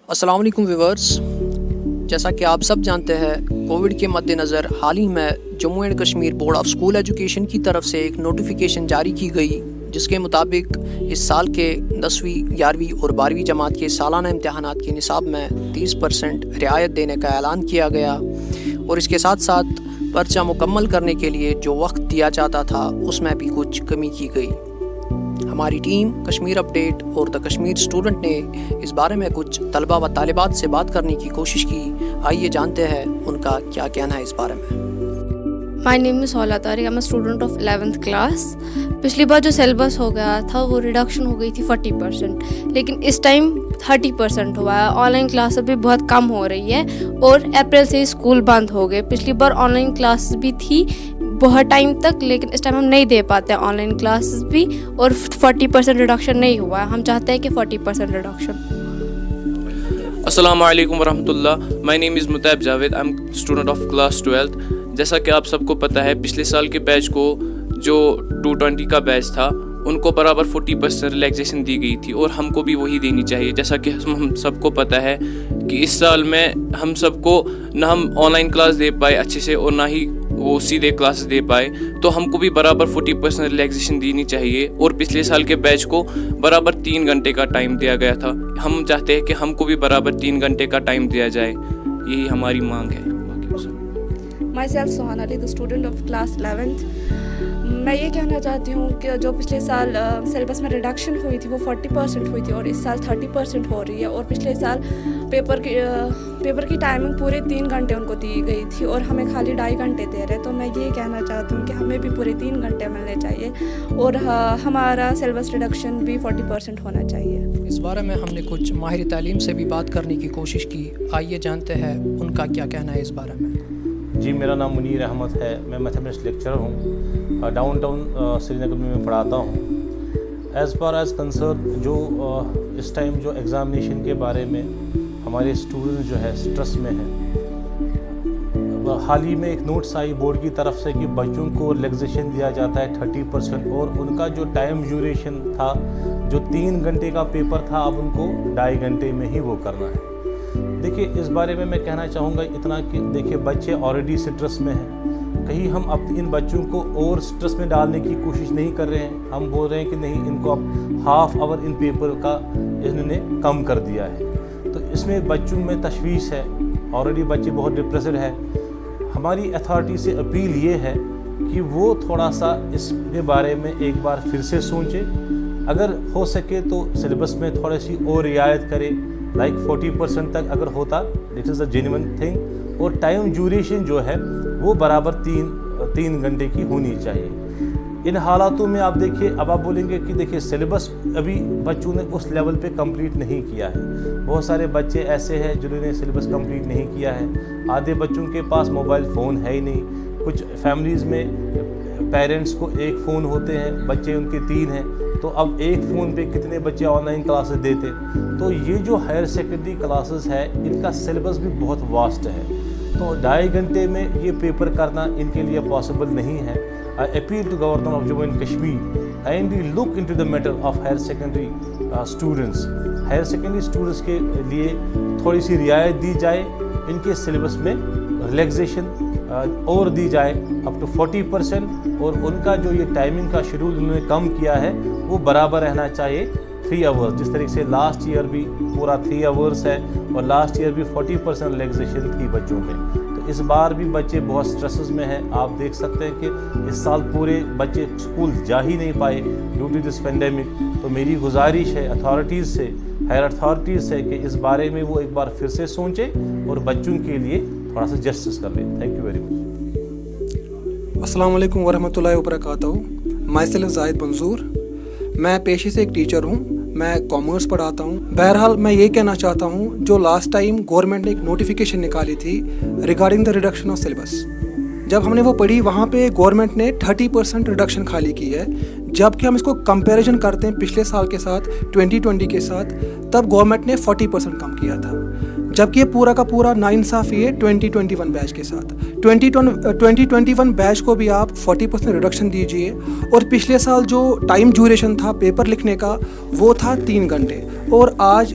السلام علیکم ویورز، جیسا کہ آپ سب جانتے ہیں کووڈ کے مد نظر حال ہی میں Jammu and Kashmir board of school education کی طرف سے ایک نوٹیفیکیشن جاری کی گئی، جس کے مطابق اس سال کے 10ویں 11ویں اور 12ویں جماعت کے سالانہ امتحانات کے نصاب میں 30% رعایت دینے کا اعلان کیا گیا، اور اس کے ساتھ ساتھ پرچہ مکمل کرنے کے لیے جو وقت دیا جاتا تھا اس میں بھی کچھ کمی کی گئی۔ ہماری ٹیم کشمیر اپڈیٹ اور دا کشمیر اسٹوڈنٹ نے اس بارے میں کچھ طلبہ و طالبات سے بات کرنے کی کوشش کی۔ آئیے جانتے ہیں ان کا کیا کہنا ہے اس بارے میں۔ مائی name is Sola Tariq, I'm a student of 11th class. پچھلی بار جو سیلیبس ہو گیا تھا وہ ریڈکشن ہو گئی تھی 40%، لیکن اس ٹائم 30% ہوا ہے۔ آن لائن کلاسز بھی بہت کم ہو رہی ہے اور اپریل سے اسکول بند ہو گئے۔ پچھلی بار آن لائن کلاسز بھی تھی بہت ٹائم تک، لیکن اس ٹائم ہم نہیں دے پاتے آن لائن کلاسز بھی، اور 40% ریڈکشن نہیں ہوا ہے۔ ہم چاہتے ہیں کہ 40% ریڈکشن۔ السلام علیکم ورحمۃ اللہ، my name is Mutayyab Javed, I am student of class 12th۔ جیسا کہ آپ سب کو پتہ ہے، پچھلے سال کے بیچ کو جو 220 کا بیچ تھا ان کو برابر 40% ریلیکسیشن دی گئی تھی، اور ہم کو بھی وہی دینی چاہیے۔ جیسا کہ ہم سب کو پتہ ہے کہ اس سال میں ہم سب کو نہ ہم آن لائن کلاس دے پائے اچھے سے اور نہ ہی وہ سیدھے کلاسز دے پائے، تو ہم کو بھی برابر 40% ریلیکسیشن دینی چاہیے، اور پچھلے سال کے بیچ کو برابر 3 گھنٹے کا ٹائم دیا گیا تھا۔ ہم چاہتے ہیں کہ ہم کو بھی برابر 3 گھنٹے کا ٹائم دیا جائے، یہی ہماری مانگ ہے۔ My self Sohan Ali, the student of class 11th۔ میں یہ کہنا چاہتی ہوں کہ جو پچھلے سال سیلیبس میں ریڈکشن ہوئی تھی وہ 40% ہوئی تھی، اور اس سال 30% ہو رہی ہے، اور پچھلے سال پیپر کی ٹائمنگ پورے 3 گھنٹے ان کو دی گئی تھی اور ہمیں خالی 2.5 گھنٹے دے رہے۔ تو میں یہ کہنا چاہتی ہوں کہ ہمیں بھی پورے 3 گھنٹے ملنے چاہیے، اور ہمارا سیلیبس ریڈکشن بھی 40% ہونا چاہیے۔ اس بارے میں ہم نے کچھ ماہر تعلیم سے بھی بات کرنے کی کوشش کی۔ آئیے جانتے ہیں ان کا کیا کہنا ہے اس بارے میں۔ جی، میرا نام منیر احمد ہے، میں میتھمیٹکس لیکچرر ہوں، ڈاؤن ٹاؤن سری نگر میں پڑھاتا ہوں۔ ایز فار ایز کنسرن جو اس ٹائم جو ایگزامینیشن کے بارے میں ہمارے اسٹوڈنٹ جو ہے اسٹریس میں ہیں، حال ہی میں ایک نوٹس آئی بورڈ کی طرف سے کہ بچوں کو ریلیکسیشن دیا جاتا ہے 30%، اور ان کا جو ٹائم ڈیوریشن تھا، جو 3 گھنٹے کا پیپر تھا، اب ان کو 2.5 گھنٹے میں ہی وہ کرنا ہے۔ دیکھیے، اس بارے میں کہنا چاہوں گا اتنا کہ دیکھیے بچے آلریڈی اسٹریس میں ہیں، کہیں ہم ان بچوں کو اور اسٹریس میں ڈالنے کی کوشش نہیں کر رہے ہیں۔ ہم بول رہے ہیں کہ نہیں، ان کو اب ½ آور ان پیپر کا انہوں نے کم کر دیا ہے، تو اس میں بچوں میں تشویش ہے، آلریڈی بچے بہت ڈپریسڈ ہے۔ ہماری اتھارٹی سے اپیل یہ ہے کہ وہ تھوڑا سا اس کے بارے میں ایک بار پھر سے سوچے، اگر ہو سکے تو سلیبس میں تھوڑی سی اور رعایت کرے، لائک 40% تک اگر ہوتا، it is a genuine thing, اور ٹائم ڈیوریشن جو ہے وہ برابر 3 گھنٹے کی ہونی چاہیے۔ ان حالاتوں میں آپ دیکھیے، اب آپ بولیں گے کہ دیکھیے سلیبس ابھی بچوں نے اس لیول پہ کمپلیٹ نہیں کیا ہے۔ بہت سارے بچے ایسے ہیں جنہوں نے سلیبس کمپلیٹ نہیں کیا ہے، آدھے بچوں کے پاس موبائل فون ہے ہی نہیں، کچھ فیملیز میں پیرنٹس کو 1 فون ہوتے ہیں، بچے ان کے 3 ہیں، تو اب 1 فون پہ کتنے بچے آن لائن کلاسز دیتے۔ تو یہ جو ہائر سیکنڈری کلاسز ہے، ان کا سلیبس بھی بہت واسٹ ہے، تو 2.5 گھنٹے میں یہ پیپر کرنا ان کے لیے پاسبل نہیں ہے۔ I appeal to Government of Jammu and Kashmir, kindly look into the matter of higher secondary students. Higher secondary students کے لیے تھوڑی سی رعایت دی جائے، ان کے سلیبس میں ریلیکسیشن اور دی جائے اپ ٹو 40%، اور ان کا جو یہ ٹائمنگ کا شیڈول انہوں نے کم کیا ہے وہ برابر رہنا چاہیے 3 آورس، جس طریقے سے لاسٹ ایئر بھی پورا 3 آورس ہے، اور لاسٹ ایئر بھی 40% ریلیکسیشن تھی بچوں میں۔ تو اس بار بھی بچے بہت سٹریسز میں ہیں۔ آپ دیکھ سکتے ہیں کہ اس سال پورے بچے اسکول جا ہی نہیں پائے ڈیو ٹو دس پینڈیمک۔ تو میری گزارش ہے اتھارٹیز سے، ہائر اتھارٹیز سے، کہ اس بارے میں وہ ایک بار پھر سے سوچیں اور بچوں کے لیے تھوڑا سا جسٹس کر لیں۔ Thank you very much. السلام علیکم ورحمۃ اللہ وبرکاتہ۔ مائی سیلف زاہد منظور، میں پیشے سے ایک ٹیچر ہوں، میں کامرس پڑھاتا ہوں۔ بہرحال میں یہ کہنا چاہتا ہوں، جو لاسٹ ٹائم گورنمنٹ نے ایک نوٹیفیکیشن نکالی تھی regarding the reduction of syllabus, جب ہم نے وہ پڑھی وہاں پہ گورنمنٹ نے 30% ریڈکشن خالی کی ہے، جب کہ ہم اس کو کمپیریزن کرتے ہیں پچھلے سال کے ساتھ 2020 کے ساتھ، تب گورنمنٹ نے 40% کم کیا تھا، جبکہ یہ پورا کا پورا ناانصافی ہے 2021 بیچ کے ساتھ۔ 2021 بیچ کو بھی آپ 40% ریڈکشن دیجئے، اور پچھلے سال جو ٹائم ڈیوریشن تھا پیپر لکھنے کا وہ تھا 3 گھنٹے، اور آج